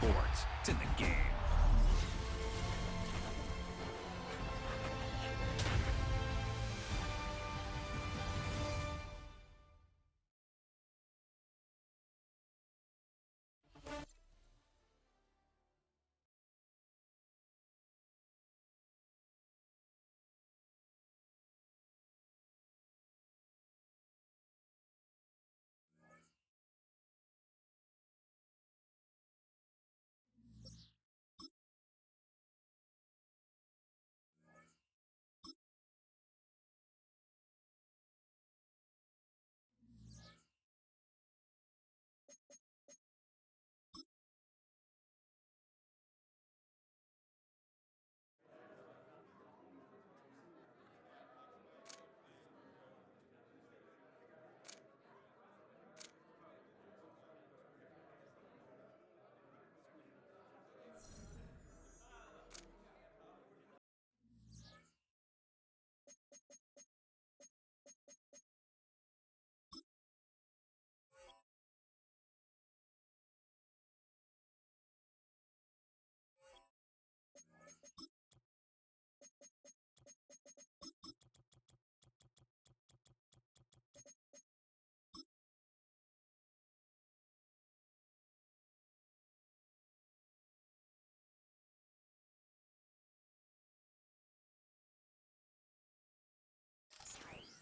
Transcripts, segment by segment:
Sports. It's in the game.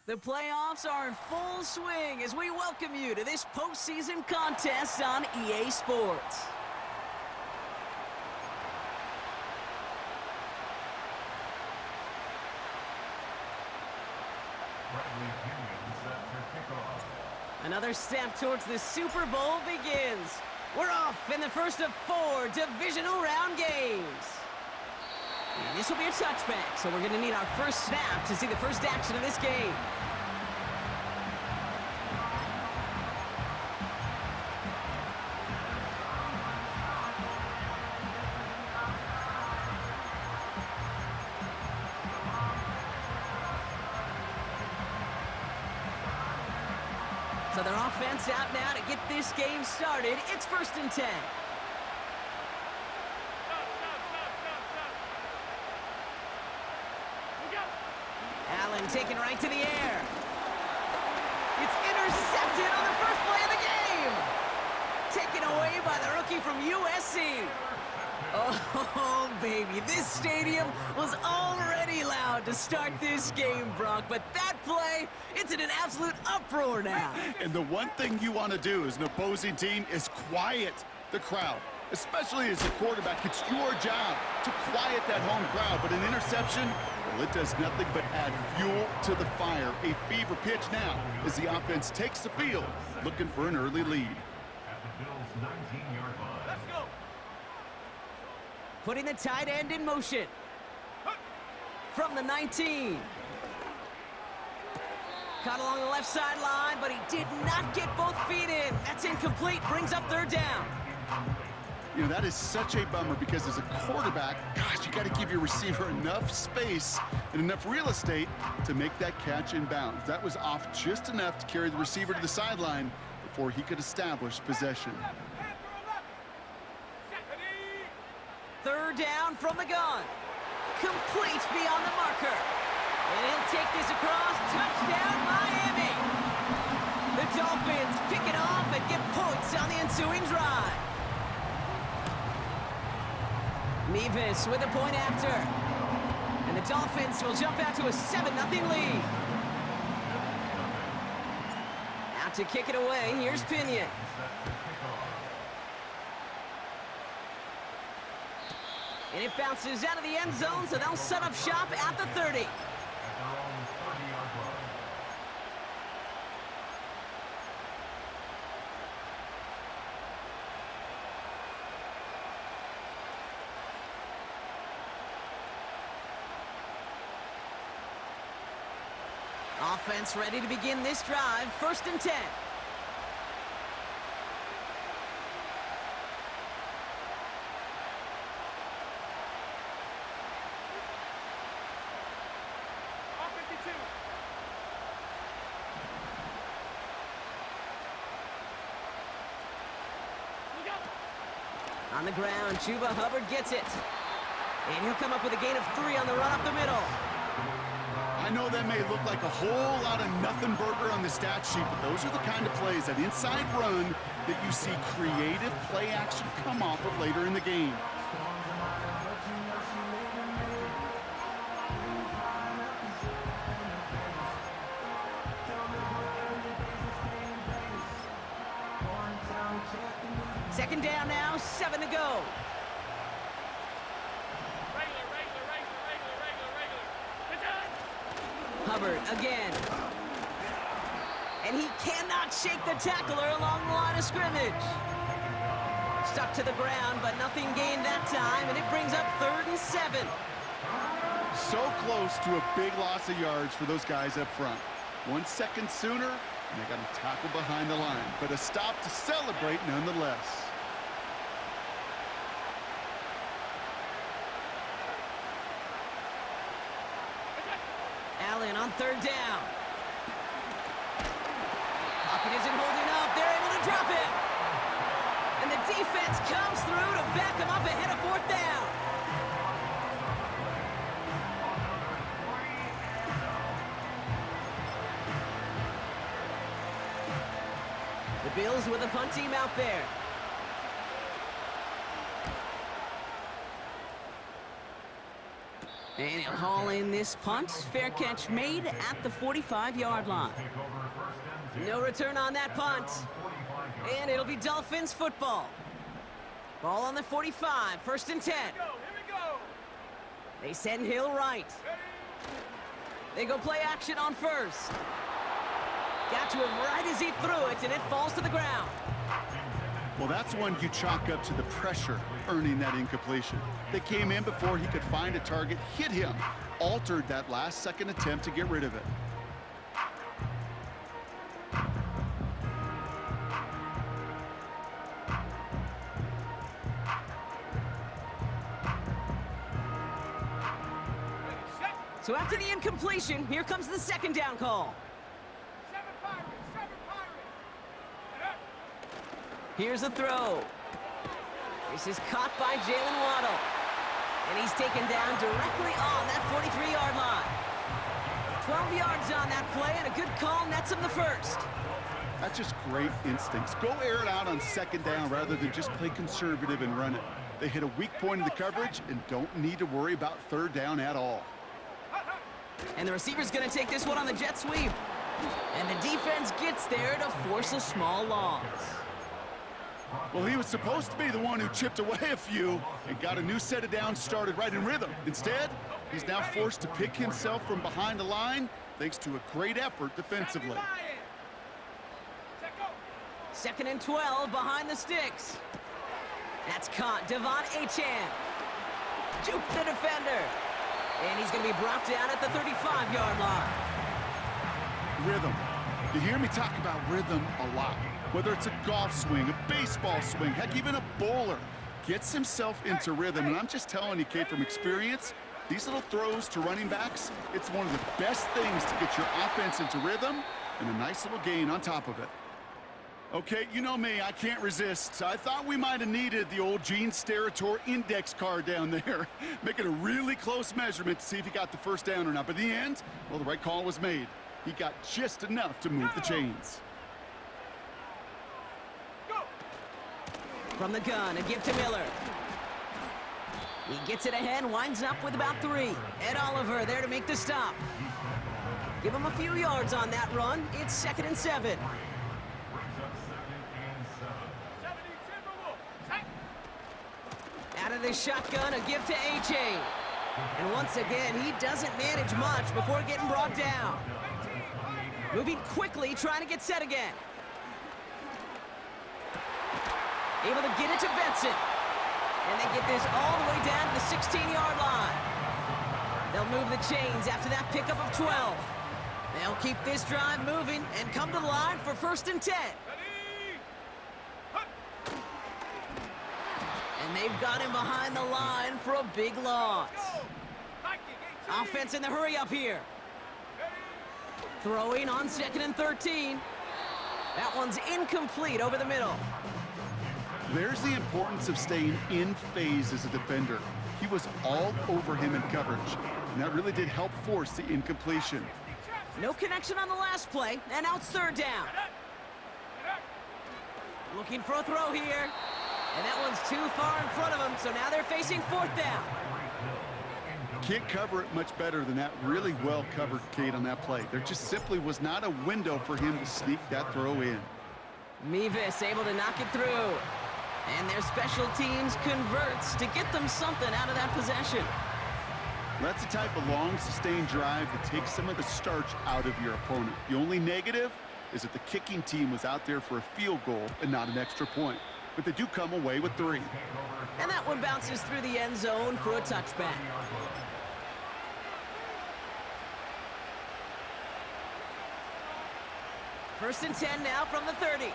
The playoffs are in full swing as we welcome you to this postseason contest on EA Sports. Another step towards the Super Bowl begins. We're off in the first of 4 divisional round games. And this will be a touchback, so we're going to need our first snap to see the first action of this game. So their offense out now to get this game started. It's 1st and 10. Allen taken right to the air. It's intercepted on the first play of the game. Taken away by the rookie from USC. Oh, baby, this stadium was already loud to start this game, Brock, but that play, it's in an absolute uproar now. And the one thing you want to do as an opposing team is quiet the crowd, especially as a quarterback. It's your job to quiet that home crowd, but an interception, well, it does nothing but add fuel to the fire. A fever pitch now as the offense takes the field, looking for an early lead. At the Bills' 19-yard line. Let's go. Putting the tight end in motion. From the 19. Caught along the left sideline, but he did not get both feet in. That's incomplete, brings up 3rd down. You know, that is such a bummer because as a quarterback, gosh, you got to give your receiver enough space and enough real estate to make that catch in bounds. That was off just enough to carry the receiver to the sideline before he could establish possession. 3rd down from the gun. Complete beyond the marker. And he'll take this across. Touchdown, Miami. The Dolphins pick it off and get points on the ensuing drive. Nevis with a point after. And the Dolphins will jump out to a 7-0 lead. Out to kick it away, here's Pinion. And it bounces out of the end zone, so they'll set up shop at the 30. At their own 30-yard line. Offense ready to begin this drive, 1st and 10. On the ground, Chuba Hubbard gets it. And he'll come up with a gain of 3 on the run up the middle. I know that may look like a whole lot of nothing burger on the stat sheet, but those are the kind of plays, that inside run, that you see creative play action come off of later in the game. Second down now, 7 to go. Hubbard again. And he cannot shake the tackler along the line of scrimmage. Stuck to the ground, but nothing gained that time, and it brings up 3rd and 7. So close to a big loss of yards for those guys up front. 1 second sooner, and they got to tackle behind the line, but a stop to celebrate nonetheless. Allen on 3rd down. Pocket isn't holding up. They're able to drop it. And the defense comes through to back him up ahead of 4th down. The Bills with a punt team out there. And he'll haul in this punt. Fair catch made at the 45-yard line. No return on that punt. And it'll be Dolphins football. Ball on the 45, 1st and 10. They send Hill right. They go play action on 1st. Got to him right as he threw it, and it falls to the ground. Well, that's one you chalk up to the pressure earning that incompletion. They came in before he could find a target, hit him, altered that last-second attempt to get rid of it. So after the incompletion, here comes the 2nd down call. Here's a throw. This is caught by Jalen Waddle. And he's taken down directly on that 43-yard line. 12 yards on that play, and a good call nets him the 1st. That's just great instincts. Go air it out on 2nd down rather than just play conservative and run it. They hit a weak point in the coverage and don't need to worry about 3rd down at all. And the receiver's going to take this one on the jet sweep. And the defense gets there to force a small loss. Well, he was supposed to be the one who chipped away a few and got a new set of downs started right in rhythm. Instead, he's now forced to pick himself from behind the line thanks to a great effort defensively. 2nd and 12 behind the sticks. That's caught. Devon Achane. Juke the defender. And he's going to be brought down at the 35-yard line. Rhythm. You hear me talk about rhythm a lot. Whether it's a golf swing, a baseball swing, heck, even a bowler gets himself into rhythm. And I'm just telling you, Kate, from experience, these little throws to running backs, it's one of the best things to get your offense into rhythm and a nice little gain on top of it. Okay, you know me, I can't resist. I thought we might have needed the old Gene Steratore index card down there. Making a really close measurement to see if he got the 1st down or not. But in the end, well, the right call was made. He got just enough to move the chains. From the gun, a give to Miller. He gets it ahead, winds up with about 3. Ed Oliver there to make the stop. Give him a few yards on that run. It's 2nd and 7. Out of the shotgun, a give to Achane. And once again, he doesn't manage much before getting brought down. Moving quickly, trying to get set again. Able to get it to Benson. And they get this all the way down to the 16-yard line. They'll move the chains after that pickup of 12. They'll keep this drive moving and come to the line for 1st and 10. And they've got him behind the line for a big loss. Offense in the hurry up here. Throwing on 2nd and 13. That one's incomplete over the middle. There's the importance of staying in phase as a defender. He was all over him in coverage, and that really did help force the incompletion. No connection on the last play, and now it's third down. Looking for a throw here. And that one's too far in front of him, so now they're facing fourth down. Can't cover it much better than that really well covered Kate on that play. There just simply was not a window for him to sneak that throw in. Mevis able to knock it through. And their special teams converts to get them something out of that possession. That's the type of long, sustained drive that takes some of the starch out of your opponent. The only negative is that the kicking team was out there for a field goal and not an extra point. But they do come away with 3. And that one bounces through the end zone for a touchback. First and 10 now from the 30.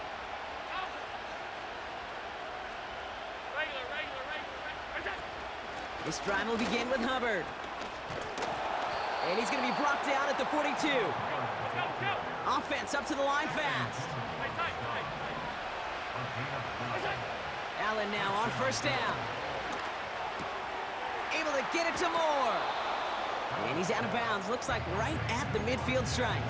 This drive will begin with Hubbard. And he's going to be brought down at the 42. Offense up to the line fast. Allen now on first down. Able to get it to Moore. And he's out of bounds. Looks like right at the midfield stripe.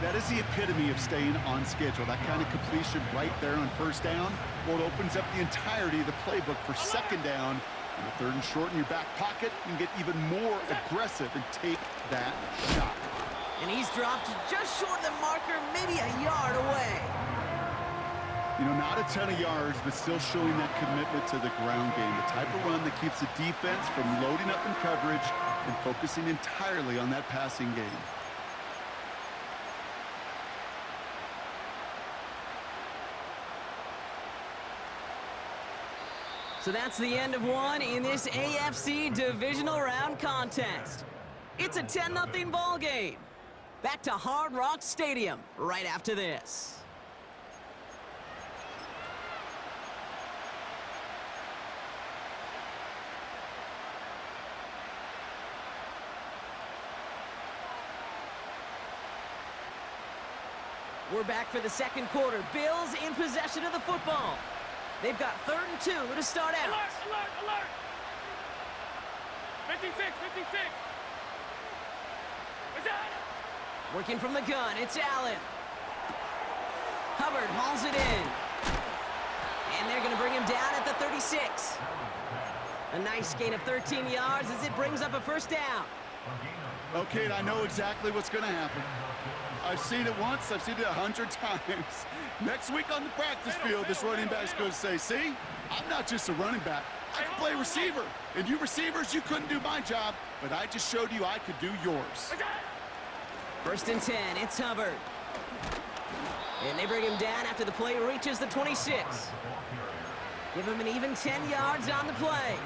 That is the epitome of staying on schedule. That kind of completion right there on first down. Well, it opens up the entirety of the playbook for second down. And the third and short in your back pocket, you can get even more aggressive and take that shot. And he's dropped just short of the marker, maybe a yard away. You know, not a ton of yards, but still showing that commitment to the ground game. The type of run that keeps the defense from loading up in coverage and focusing entirely on that passing game. So that's the end of one in this AFC divisional round contest. It's a 10-0 ball game. Back to Hard Rock Stadium right after this. We're back for the second quarter. Bills in possession of the football. They've got 3rd and 2 to start out. Alert, alert, alert! 56, 56! What's that? Working from the gun, it's Allen. Hubbard hauls it in. And they're going to bring him down at the 36. A nice gain of 13 yards as it brings up a first down. Okay, I know exactly what's going to happen. I've seen it once, I've seen it 100 times. Next week on the practice field, this running back's going to say, see, I'm not just a running back. I can play receiver. And you receivers, you couldn't do my job, but I just showed you I could do yours. First and 10, it's Hubbard. And they bring him down after the play reaches the 26. Give him an even 10 yards on the play.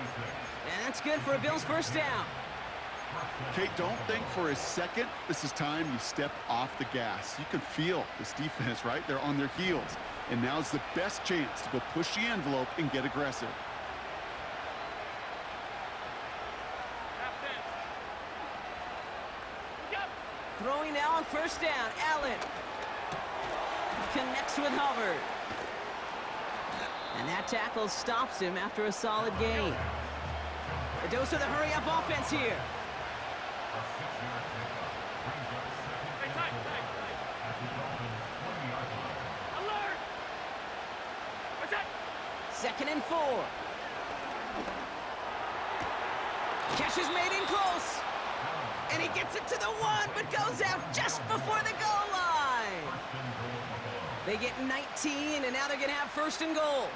And that's good for a Bills first down. Kate, don't think for a second this is time you step off the gas. You can feel this defense, right? They're on their heels. And now's the best chance to go push the envelope and get aggressive. Throwing now on first down, Allen. Connects with Hubbard. And that tackle stops him after a solid gain. A dose of the hurry-up offense here. Second and 4. Catch is made in close. And he gets it to the 1, but goes out just before the goal line. They get 19, and now they're going to have first and goal.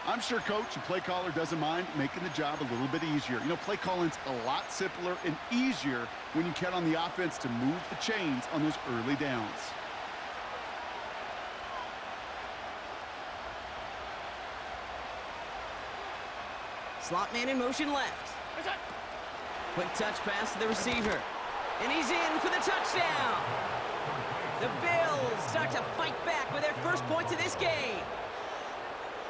I'm sure coach and play caller doesn't mind making the job a little bit easier. You know, play calling's a lot simpler and easier when you count on the offense to move the chains on those early downs. Slot man in motion left. Quick touch pass to the receiver. And he's in for the touchdown. The Bills start to fight back with their first points of this game.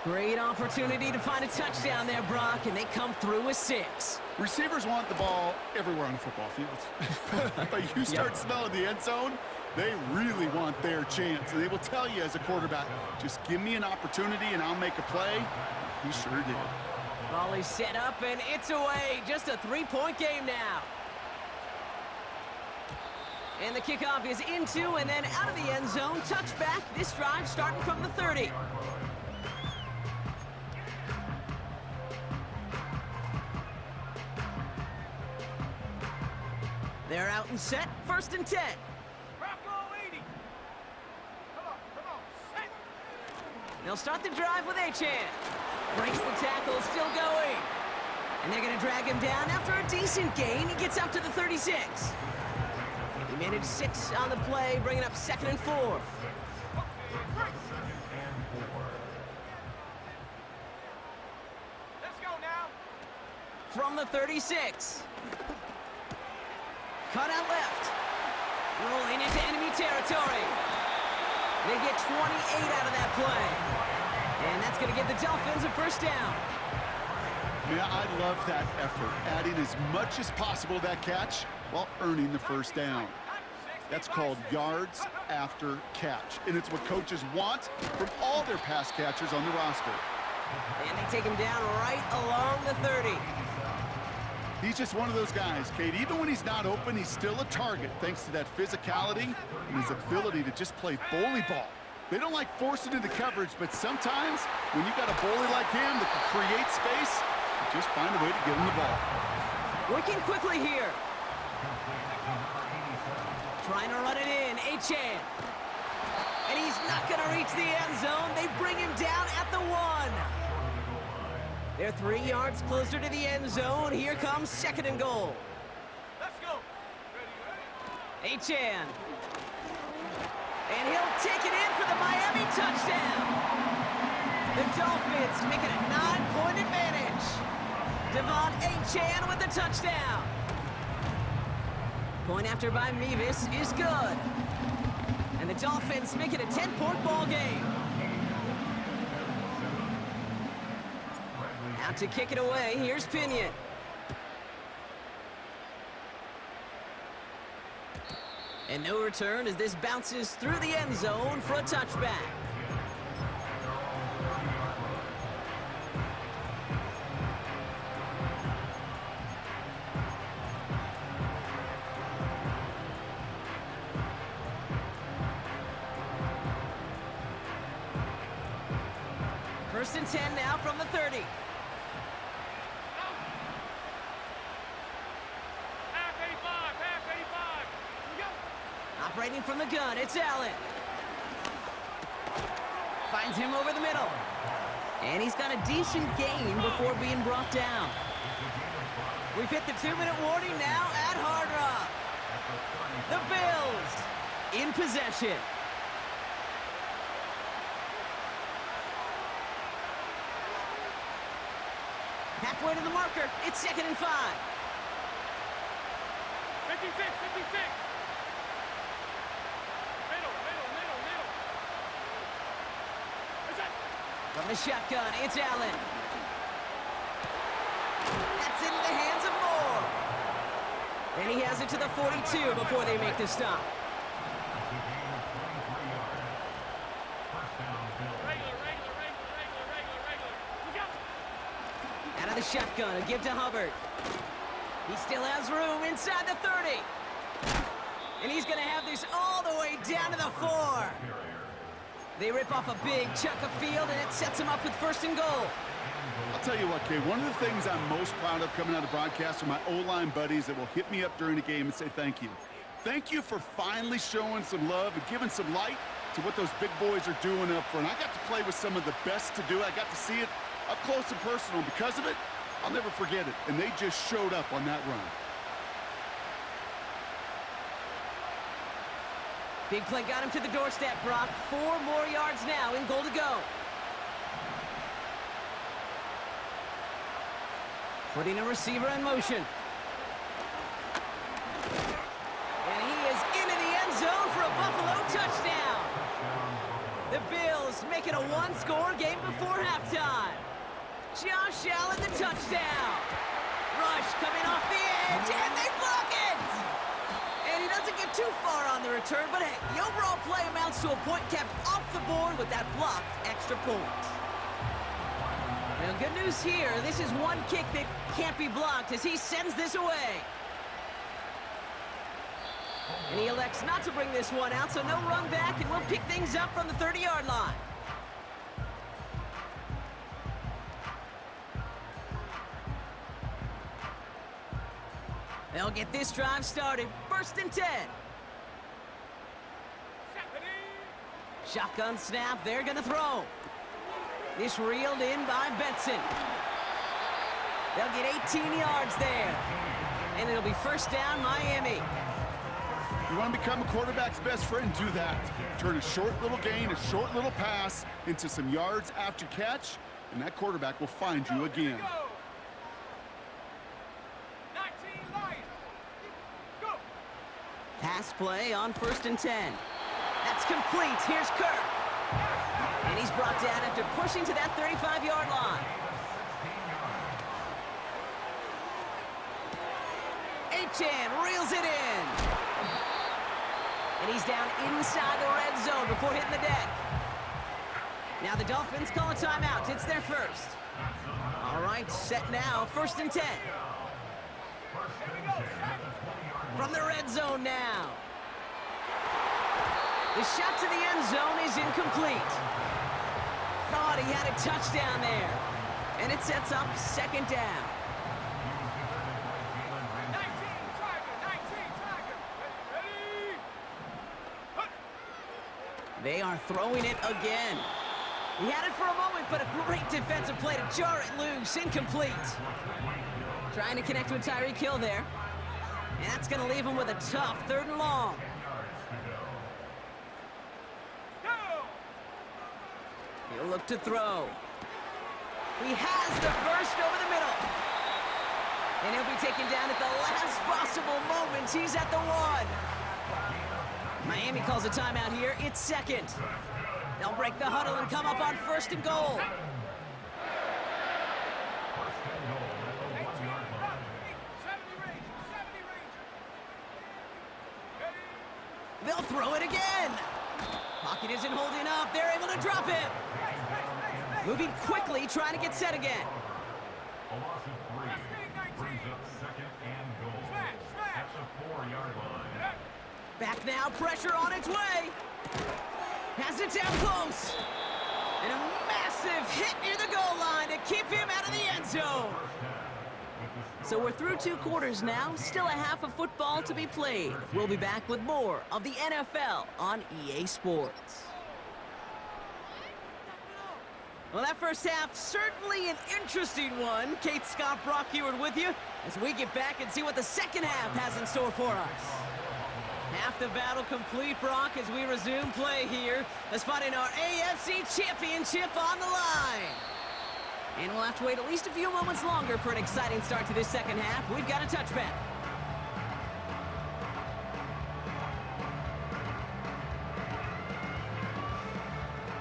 Great opportunity to find a touchdown there, Brock, and they come through with 6. Receivers want the ball everywhere on the football field. But you start smelling the end zone, They really want their chance, and they will tell you as a quarterback, just give me an opportunity and I'll make a play. He sure did. Ball is set up, and it's away. Just a 3-point game now. And the kickoff is into and then out of the end zone. Touchback. This drive starting from the 30. They're out and set. 1st and 10. They'll start the drive with Achan. Breaks the tackle, still going. And they're going to drag him down after a decent gain. He gets up to the 36. He managed 6 on the play, bringing up 2nd and 4. Let's go now. From the 36. Cut out left. Rolling into enemy territory. They get 28 out of that play. And that's going to give the Dolphins a 1st down. Man, I love that effort, adding as much as possible to that catch while earning the 1st down. That's called yards after catch, and it's what coaches want from all their pass catchers on the roster. And they take him down right along the 30. He's just one of those guys, Kate. Even when he's not open, he's still a target thanks to that physicality and his ability to just play bully ball. They don't like forcing into coverage, but sometimes when you got a bully like him that can create space, you just find a way to get him the ball. Working quickly here. Trying to run it in, Achan. And he's not going to reach the end zone. They bring him down at the 1. They're 3 yards closer to the end zone. Here comes 2nd and goal. Let's go. Ready, Achan. And he'll take it in for the Miami touchdown. The Dolphins make it a 9-point advantage. Devon Achan with the touchdown. Point after by Mevis is good. And the Dolphins make it a 10-point ball game. Out to kick it away, here's Pinion. And no return as this bounces through the end zone for a touchback. First and 10 now from the 30. Operating from the gun, it's Allen. Finds him over the middle. And he's got a decent gain before being brought down. We've hit the 2-minute warning now at Hard Rock. The Bills in possession. Halfway to the marker, it's 2nd and 5. 56, 56. From the shotgun, it's Allen. That's into the hands of Moore. And he has it to the 42 before they make the stop. Out of the shotgun, a give to Hubbard. He still has room inside the 30. And he's going to have this all the way down to the 4. They rip off a big chunk of field, and it sets them up with 1st and goal. I'll tell you what, Kay, one of the things I'm most proud of coming out of broadcast are my O-line buddies that will hit me up during the game and say thank you. Thank you for finally showing some love and giving some light to what those big boys are doing up front. I got to play with some of the best to do it. I got to see it up close and personal. Because of it, I'll never forget it. And they just showed up on that run. Big play got him to the doorstep, Brock. 4 more yards now in goal to go. Putting a receiver in motion. And he is into the end zone for a Buffalo touchdown. The Bills make it a 1-score game before halftime. Josh Allen, the touchdown. Rush coming off the edge, and they block it! And he doesn't Doesn't get too far on the return, but hey, the overall play amounts to a point kept off the board with that blocked extra point. Now, good news here. This is one kick that can't be blocked as he sends this away. And he elects not to bring this one out, so no run back, and we'll pick things up from the 30-yard line. They'll get this drive started. 1st and 10. Shotgun snap. They're going to throw. This reeled in by Benson. They'll get 18 yards there. And it'll be 1st down, Miami. You want to become a quarterback's best friend? Do that. Turn a short little gain, a short little pass into some yards after catch, and that quarterback will find you again. Pass play on 1st and 10. That's complete. Here's Kirk. And he's brought down after pushing to that 35-yard line. Achane reels it in. And he's down inside the red zone before hitting the deck. Now the Dolphins call a timeout. It's their first. All right, set now. 1st and 10. From the red zone now. The shot to the end zone is incomplete. Thought he had a touchdown there. And it sets up 2nd down. 19, Tiger. Ready? They are throwing it again. He had it for a moment, but a great defensive play to jar it loose. Incomplete. Trying to connect with Tyreek Hill there. And that's going to leave him with a tough 3rd and long. He'll look to throw. He has the first over the middle. And he'll be taken down at the last possible moment. He's at the 1. Miami calls a timeout here. It's 2nd. They'll break the huddle and come up on 1st and goal. They'll throw it again. Pocket isn't holding up. They're able to drop it. Moving quickly, trying to get set again. A loss of 3 brings up 2nd and goal. At the 4-yard line. Back now, pressure on its way. Has it down close. And a massive hit near the goal line to keep him out of the end zone. So we're through 2 quarters now, still a half of football to be played. We'll be back with more of the NFL on EA Sports. Well, that first half, certainly an interesting one. Kate, Scott, Brock Heward with you as we get back and see what the second half has in store for us. Half the battle complete, Brock, as we resume play here. A spot in our AFC Championship on the line. And we'll have to wait at least a few moments longer for an exciting start to this second half. We've got a touchback.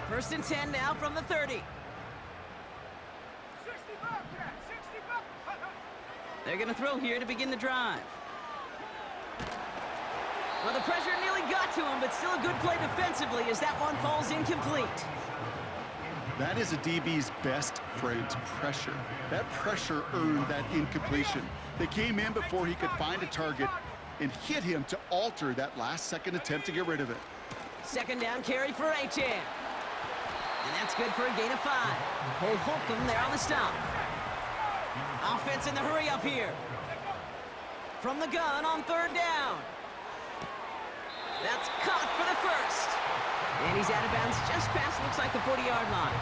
First and 10 now from the 30. 60 Bobcat, 60 Bobcat. They're going to throw here to begin the drive. Well, the pressure nearly got to him, but still a good play defensively as that one falls incomplete. That is a DB's best friend, pressure. That pressure earned that incompletion. They came in before he could find a target and hit him to alter that last-second attempt to get rid of it. 2nd down carry for Achane. And that's good for a gain of 5. Cole Holcomb there on the stop. Offense in the hurry up here. From the gun on 3rd down. That's caught for the first. And he's out of bounds just past, looks like, the 40-yard line.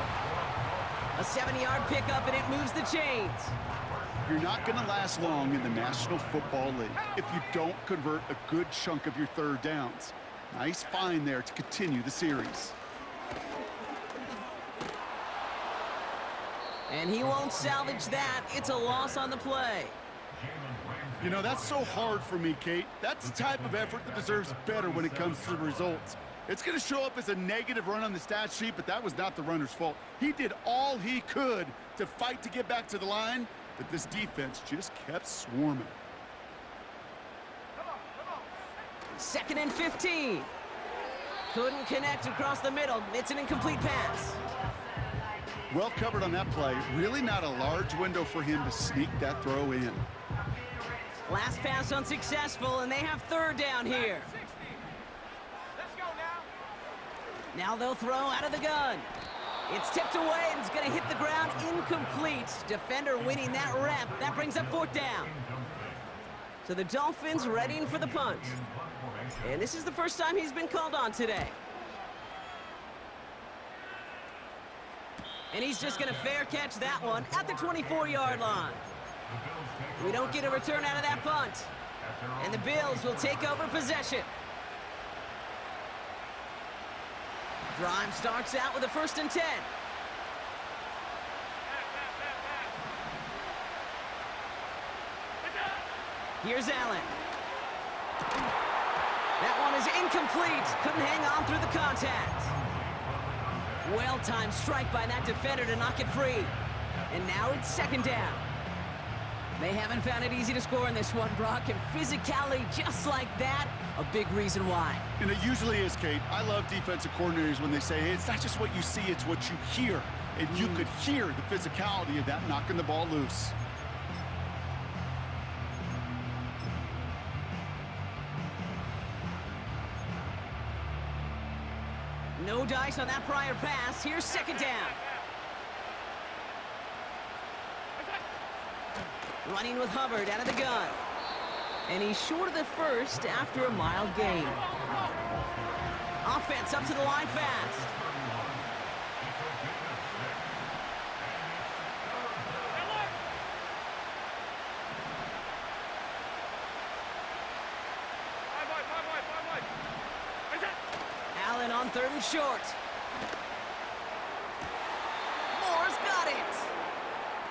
A 7-yard pickup, and it moves the chains. You're not going to last long in the National Football League if you don't convert a good chunk of your 3rd downs. Nice find there to continue the series. And he won't salvage that. It's a loss on the play. You know, that's so hard for me, Kate. That's the type of effort that deserves better when it comes to the results. It's going to show up as a negative run on the stat sheet, but that was not the runner's fault. He did all he could to fight to get back to the line, but this defense just kept swarming. 2nd and 15. Couldn't connect across the middle. It's an incomplete pass. Well covered on that play. Really not a large window for him to sneak that throw in. Last pass unsuccessful, and they have 3rd down here. 60. Let's go now. Now they'll throw out of the gun. It's tipped away, and it's going to hit the ground incomplete. Defender winning that rep. That brings up 4th down. So the Dolphins readying for the punt. And this is the first time he's been called on today. And he's just going to fair catch that one at the 24-yard line. We don't get a return out of that punt. And the Bills will take over possession. Drive starts out with a 1st and 10. Here's Allen. That one is incomplete. Couldn't hang on through the contact. Well-timed strike by that defender to knock it free. And now it's 2nd down. They haven't found it easy to score in this one, Brock, and physicality just like that, a big reason why. And it usually is, Kate. I love defensive coordinators when they say, hey, it's not just what you see, it's what you hear. And you could hear the physicality of that knocking the ball loose. No dice on that prior pass. Here's 2nd down. Running with Hubbard out of the gun. And he's short of the 1st after a mild gain. Offense up to the line fast. Allen on 3rd and short. Moore's got it.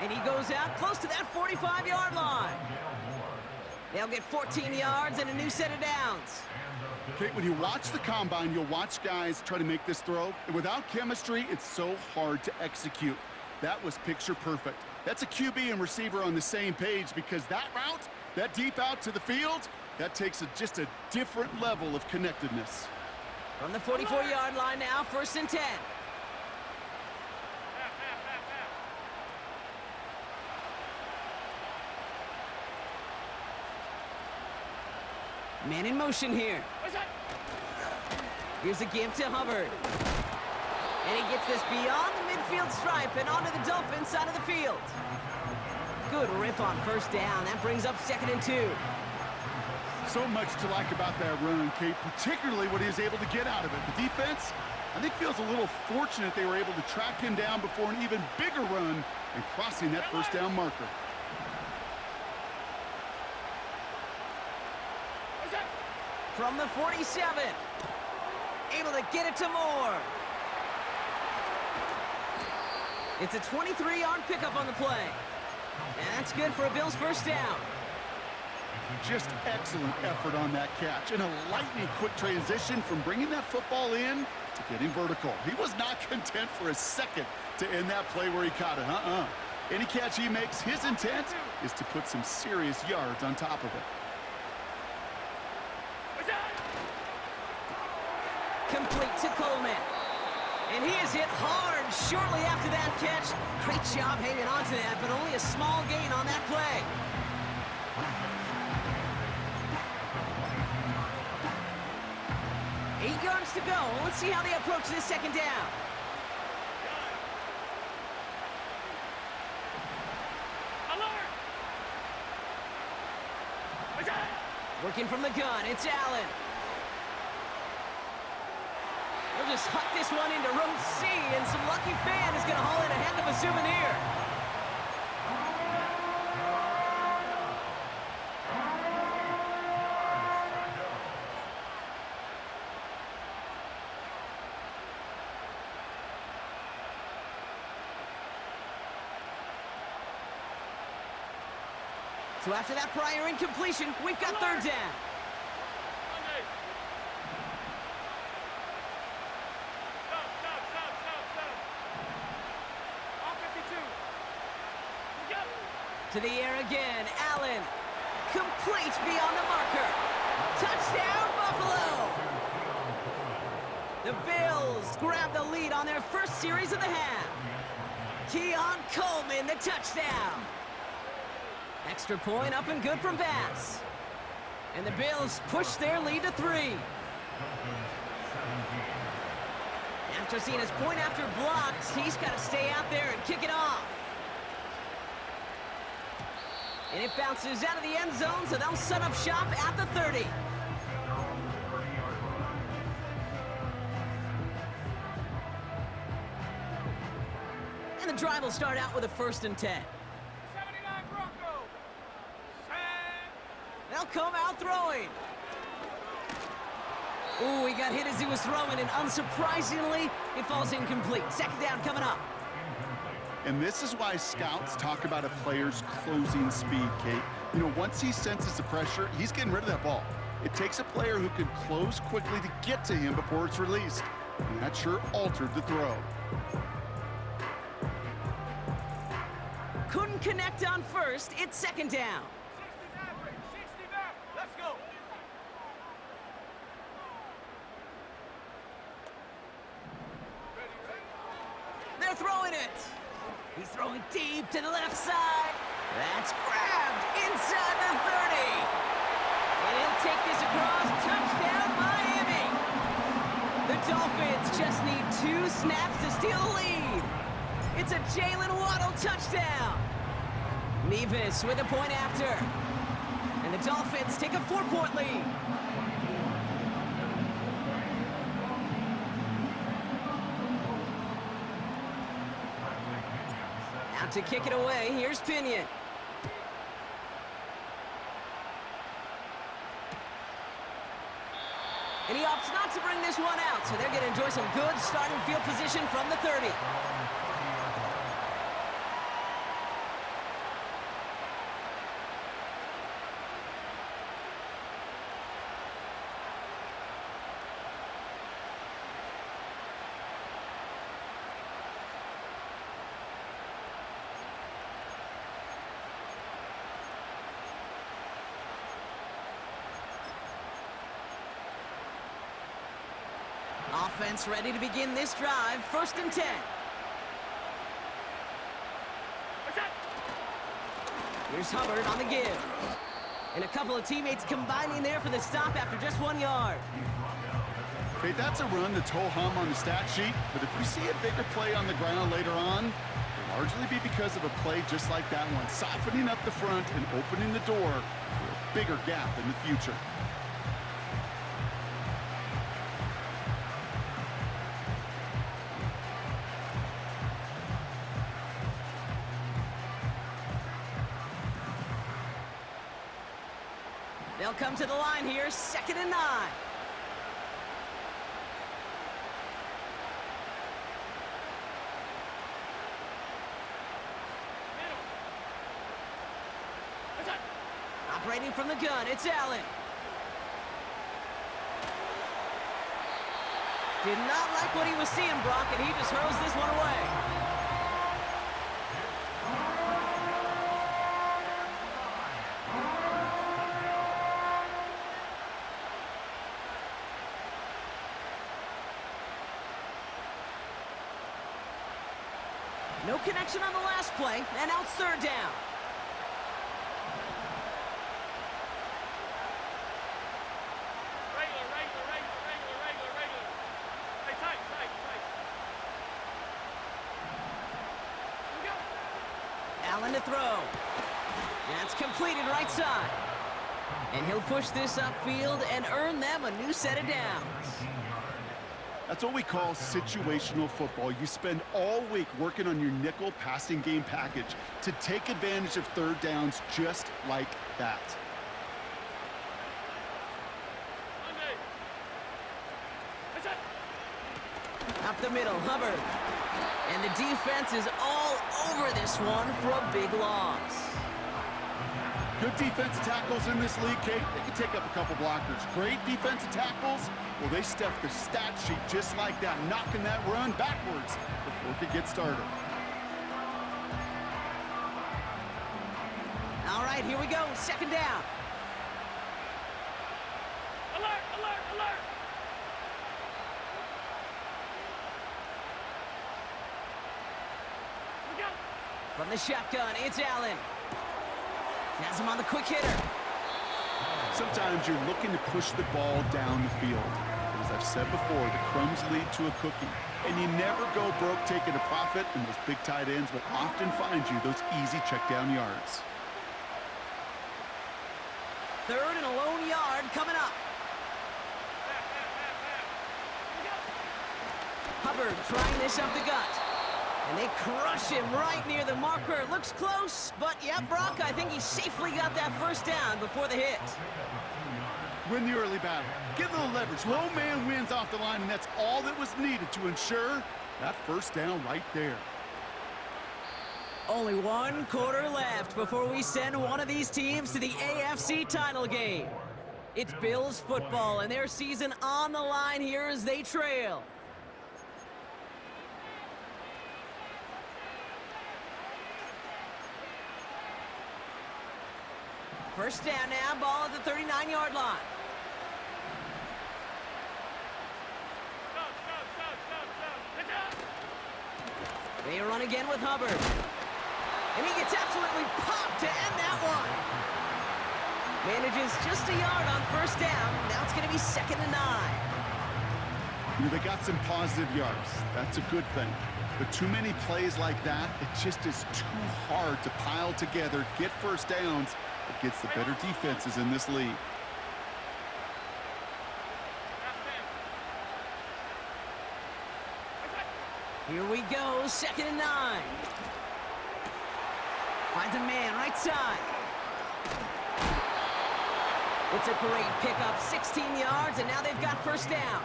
And he goes out close to that 45-yard line. They'll get 14 yards and a new set of downs. Kate, when you watch the combine, you'll watch guys try to make this throw. And without chemistry, it's so hard to execute. That was picture perfect. That's a QB and receiver on the same page because that route, that deep out to the field, that takes just a different level of connectedness. From the 44-yard line now, 1st and 10. Man in motion here. Here's a give to Hubbard. And he gets this beyond the midfield stripe and onto the Dolphins side of the field. Good rip on 1st down. That brings up 2nd and 2. So much to like about that run, Kate, particularly what he was able to get out of it. The defense, I think, feels a little fortunate they were able to track him down before an even bigger run and crossing that 1st down marker. From the 47. Able to get it to Moore. It's a 23-yard pickup on the play. And that's good for a Bills 1st down. Just excellent effort on that catch. And a lightning quick transition from bringing that football in to getting vertical. He was not content for a second to end that play where he caught it. Any catch he makes, his intent is to put some serious yards on top of it. Complete to Coleman. And he is hit hard shortly after that catch. Great job hanging on to that, but only a small gain on that play. Eight yards to go. Let's see how they approach this 2nd down. Working from the gun, it's Allen. We'll just huck this one into row C, and some lucky fan is going to haul in a heck of a souvenir. So after that prior incompletion, we've got 3rd down. To the air again, Allen. Complete beyond the marker. Touchdown, Buffalo. The Bills grab the lead on their first series of the half. Keon Coleman, the touchdown. Extra point up and good from Bass. And the Bills push their lead to 3. After seeing his point after blocks, he's got to stay out there and kick it off. And it bounces out of the end zone, so they'll set up shop at the 30. And the drive will start out with a 1st and 10. 79 Broncos. They'll come out throwing. Ooh, he got hit as he was throwing, and unsurprisingly, it falls incomplete. 2nd down coming up. And this is why scouts talk about a player's closing speed, Kate. You know, once he senses the pressure, he's getting rid of that ball. It takes a player who can close quickly to get to him before it's released. And that sure altered the throw. Couldn't connect on 1st. It's 2nd down. 69. Let's go. They're throwing it. He's throwing deep to the left side. That's grabbed inside the 30. And he'll take this across. Touchdown, Miami. The Dolphins just need 2 snaps to steal the lead. It's a Jalen Waddle touchdown. Nevis with a point after. And the Dolphins take a 4-point lead. Out to kick it away, here's Pinion. And he opts not to bring this one out, so they're going to enjoy some good starting field position from the 30. Offense ready to begin this drive. 1st and 10. Here's Hubbard on the give. And a couple of teammates combining there for the stop after just 1 yard. Okay, that's a run that's ho-hum on the stat sheet, but if we see a bigger play on the ground later on, it'll largely be because of a play just like that one, softening up the front and opening the door for a bigger gap in the future. They'll come to the line here, 2nd and 9. Operating from the gun, it's Allen. Did not like what he was seeing, Brock, and he just hurls this one away. No connection on the last play, and now it's 3rd down. Regular. Hey, tight. Here we go. Allen to throw. That's completed right side. And he'll push this upfield and earn them a new set of downs. That's what we call situational football. You spend all week working on your nickel passing game package to take advantage of 3rd downs just like that. Up the middle, Hubbard. And the defense is all over this one for a big loss. Good defensive tackles in this league, Kate. They can take up a couple blockers. Great defensive tackles, well, they stuff the stat sheet just like that, knocking that run backwards before it could get started. All right, here we go. 2nd down. Alert! Alert, alert! Look out! From the shotgun, it's Allen. Has him on the quick hitter. Sometimes you're looking to push the ball down the field. But as I've said before, the crumbs lead to a cookie. And you never go broke taking a profit, and those big tight ends will often find you those easy check down yards. Third and a lone yard coming up. Hubbard trying this up the gut. And they crush him right near the marker. Looks close, but yeah, Brock, I think he safely got that first down before the hit. Win the early battle. Get a little leverage. Low man wins off the line, and that's all that was needed to ensure that first down right there. Only 1 quarter left before we send one of these teams to the AFC title game. It's Bills football, and their season on the line here as they trail. First down now, ball at the 39-yard line. They run again with Hubbard. And he gets absolutely popped to end that one. Manages just a yard on first down. Now it's going to be 2nd and 9. You know, they got some positive yards. That's a good thing. But too many plays like that, it just is too hard to pile together, get first downs against the better defenses in this league. Here we go, 2nd and 9. Finds a man, right side. It's a great pickup, 16 yards, and now they've got first down.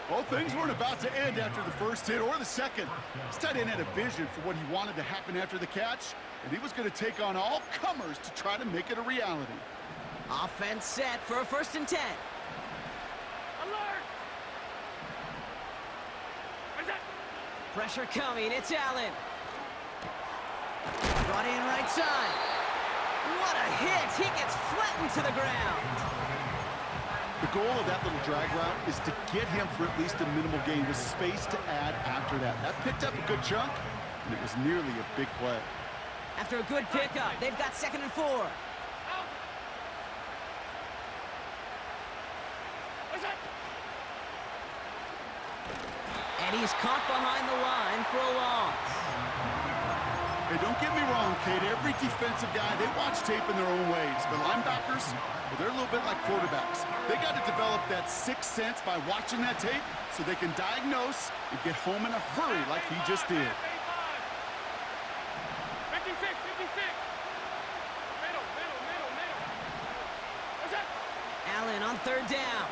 Well, things weren't about to end after the first hit or the second. This tight end had a vision for what he wanted to happen after the catch, and he was going to take on all comers to try to make it a reality. Offense set for a 1st and 10. Alert! Pressure coming, it's Allen. Brought in right side. What a hit! He gets flattened to the ground. The goal of that little drag route is to get him for at least a minimal gain with space to add after that. That picked up a good chunk, and it was nearly a big play. After a good pickup, they've got 2nd and 4. And he's caught behind the line for a loss. Hey, don't get me wrong, Kate. Every defensive guy, they watch tape in their own ways. But linebackers, well, they're a little bit like quarterbacks. They got to develop that sixth sense by watching that tape so they can diagnose and get home in a hurry like he just did. 56, 56. Middle. What's that? Allen on 3rd down.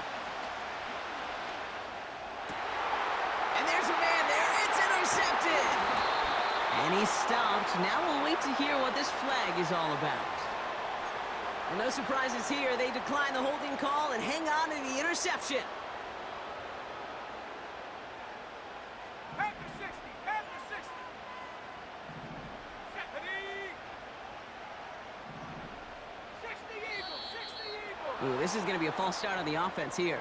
And there's a man there. It's intercepted. And he's stopped. Now we'll wait to hear what this flag is all about. Well, no surprises here. They decline the holding call and hang on to the interception. Panther 60, Panther 60. Stephanie. 60 Eagles, 60 Eagles. Ooh, this is going to be a false start on the offense here.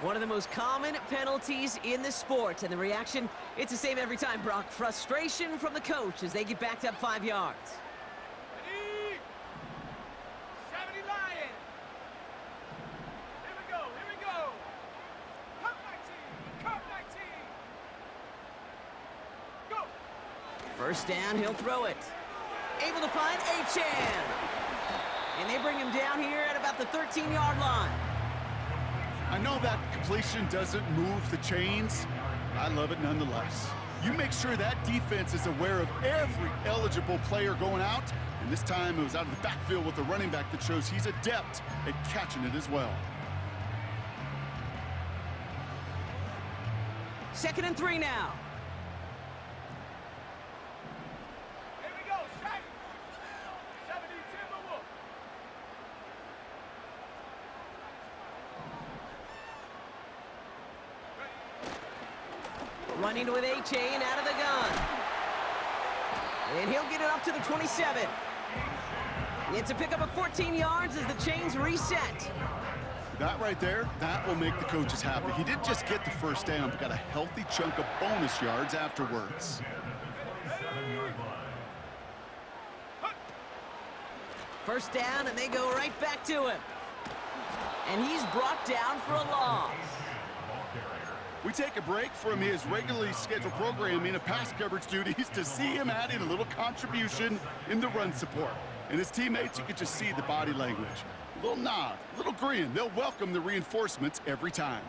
One of the most common penalties in the sport, and the reaction, it's the same every time, Brock. Frustration from the coach as they get backed up 5 yards. Ready? 70 Lions. Here we go. Cup 19. Go. First down, he'll throw it. Able to find Achan. And they bring him down here at about the 13-yard line. I know that completion doesn't move the chains, but I love it nonetheless. You make sure that defense is aware of every eligible player going out, and this time it was out of the backfield with a running back that shows he's adept at catching it as well. 2nd and 3 now. Here we go, Shaq. 70 Timberwolves. Running with Achan out of the gun. And he'll get it up to the 27. It's a pickup of 14 yards as the chains reset. That right there, that will make the coaches happy. He didn't just get the first down, but got a healthy chunk of bonus yards afterwards. First down, and they go right back to him. And he's brought down for a loss. We take a break from his regularly scheduled programming of pass coverage duties to see him adding a little contribution in the run support. And his teammates, you could just see the body language. A little nod, a little grin. They'll welcome the reinforcements every time.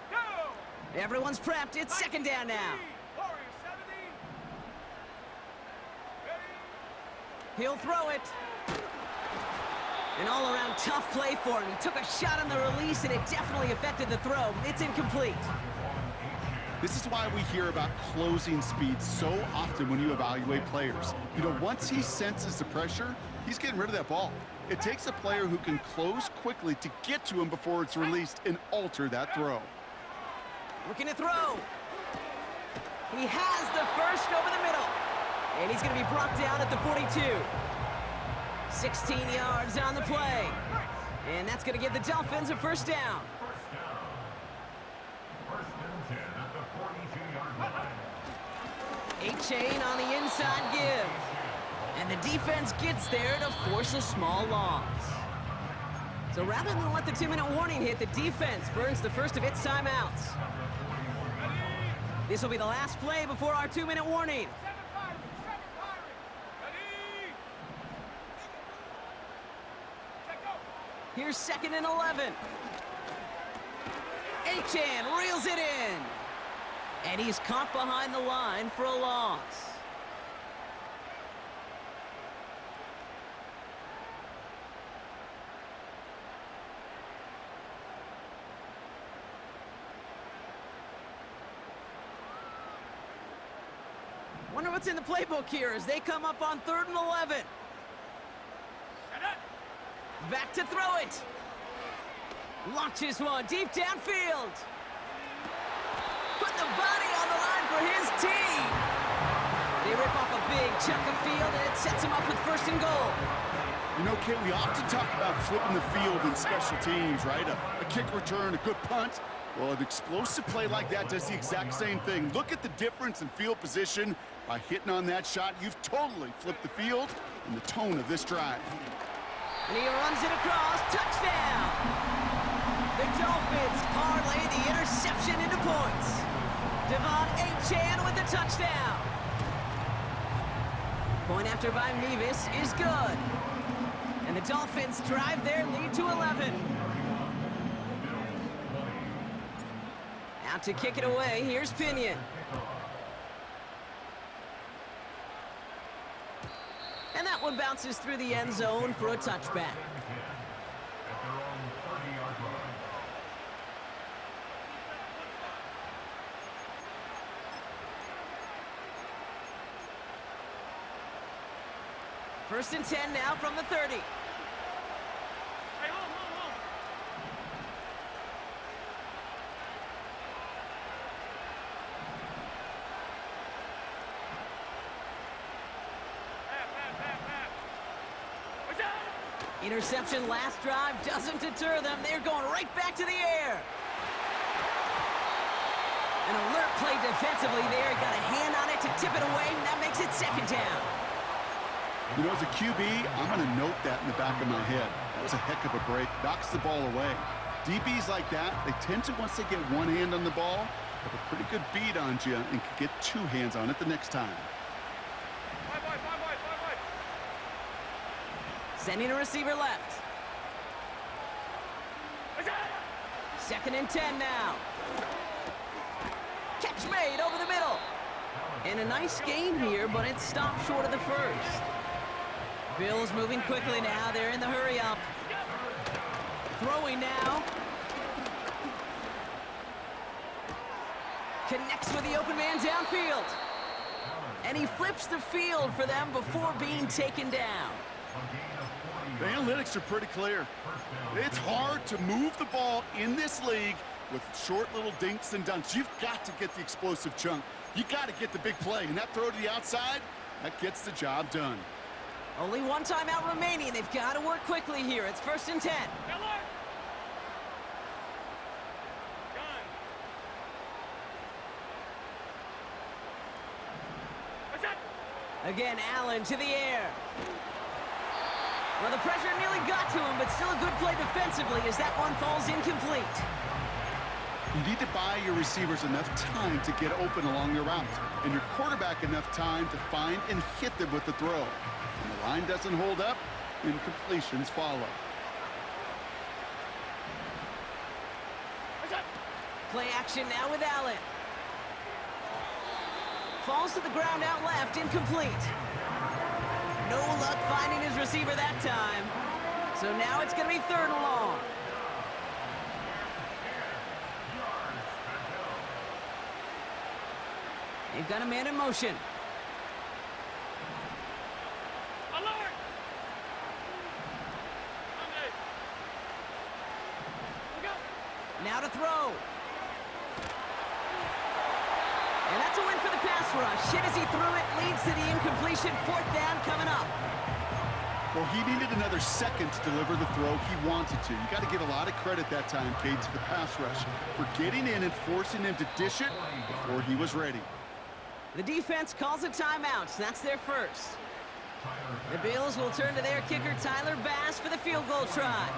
Go! Everyone's prepped. It's second down now. Warrior 70. Ready? He'll throw it. An all-around tough play for him. He took a shot on the release, and it definitely affected the throw. It's incomplete. This is why we hear about closing speed so often when you evaluate players. You know, once he senses the pressure, he's getting rid of that ball. It takes a player who can close quickly to get to him before it's released and alter that throw. Looking to throw. He has the first over the middle. And he's going to be brought down at the 42. 16 yards on the play. And that's going to give the Dolphins a first down. First and 10 at the 42-yard line. A-chain on the inside give. And the defense gets there to force a small loss. So rather than let the 2-minute warning hit, the defense burns the first of its timeouts. This will be the last play before our 2-minute warning. Here's second and 11. Achan reels it in. And he's caught behind the line for a loss. Wonder what's in the playbook here as they come up on 3rd and 11. Back to throw it. Launches one deep downfield. Put the body on the line for his team. They rip off a big chunk of field, and it sets them up with 1st and goal. You know, Kate, we often talk about flipping the field in special teams, right? A kick return, a good punt. Well, an explosive play like that does the exact same thing. Look at the difference in field position. By hitting on that shot, you've totally flipped the field and the tone of this drive. And he runs it across. Touchdown! The Dolphins parlay the interception into points. Devon Achan with the touchdown. Point after by Mevis is good. And the Dolphins drive their lead to 11. Out to kick it away, here's Pinion. And that one bounces through the end zone for a touchback. First and 10 now from the 30. Interception last drive doesn't deter them. They're going right back to the air. An alert play defensively there. Got a hand on it to tip it away, and that makes it second down. You know, as a QB, I'm going to note that in the back of my head. That was a heck of a break. Knocks the ball away. DBs like that, they tend to, once they get one hand on the ball, have a pretty good beat on you and can get 2 hands on it the next time. Sending a receiver left. Second and 10 now. Catch made over the middle. And a nice gain here, but it stopped short of the first. Bills moving quickly now. They're in the hurry up. Throwing now. Connects with the open man downfield. And he flips the field for them before being taken down. The analytics are pretty clear. It's hard to move the ball in this league with short little dinks and dunks. You've got to get the explosive chunk. You got to get the big play, and that throw to the outside, that gets the job done. Only one timeout remaining. They've got to work quickly here. It's 1st and 10. Again, Allen to the air. Well, the pressure nearly got to him, but still a good play defensively as that one falls incomplete. You need to buy your receivers enough time to get open along their routes, and your quarterback enough time to find and hit them with the throw. When the line doesn't hold up, incompletions follow. Play action now with Allen. Falls to the ground out left, incomplete. No luck finding his receiver that time. So now it's going to be 3rd and long. They've got a man in motion. Alert! Now to throw. And that's a win for the pass rush. Hit as he threw it, leads to the incompletion. 4th down coming up. Well, he needed another second to deliver the throw he wanted to. You got to give a lot of credit that time, Kate, to the pass rush for getting in and forcing him to dish it before he was ready. The defense calls a timeout. That's their first. The Bills will turn to their kicker, Tyler Bass, for the field goal try.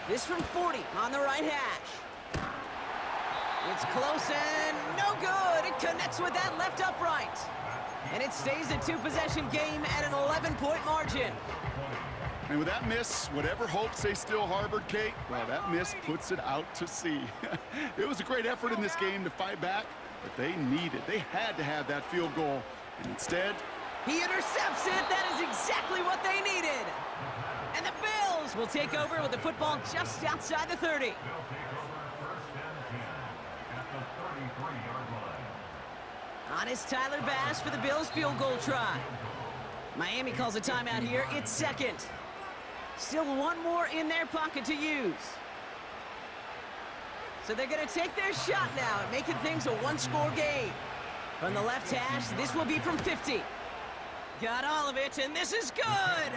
This from 40 on the right hash. It's close and no good. It connects with that left upright. And it stays a 2-possession game at an 11-point margin. And with that miss, whatever hopes they still harbored, Kate, well, that miss puts it out to sea. It was a great effort in this game to fight back, but they had to have that field goal. And instead, he intercepts it. That is exactly what they needed. And the Bills will take over with the football just outside the 30. On is Tyler Bass for the Bills field goal try. Miami calls a timeout here. It's 2nd. Still one more in their pocket to use. So they're going to take their shot now at making things a 1-score game. From the left hash, this will be from 50. Got all of it, and this is good.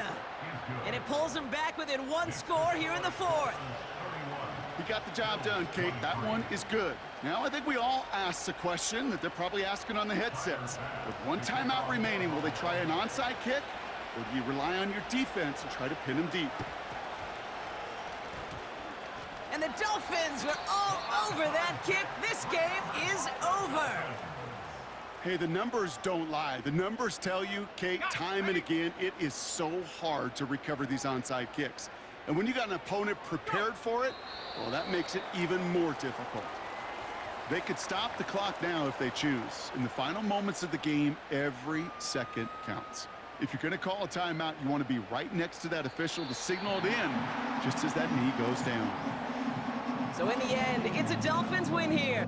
And it pulls them back within 1 score here in the 4th. he got the job done, Kate. That one is good. Now I think we all ask the question that they're probably asking on the headsets. With one timeout remaining, will they try an onside kick? Or do you rely on your defense and try to pin him deep? And the Dolphins were all over that kick. This game is over. Hey, the numbers don't lie. The numbers tell you, Kate, time and again, it is so hard to recover these onside kicks. And when you got an opponent prepared for it, well, that makes it even more difficult. They could stop the clock now if they choose. In the final moments of the game, every second counts. If you're going to call a timeout, you want to be right next to that official to signal it in just as that knee goes down. So in the end, it's a Dolphins win here.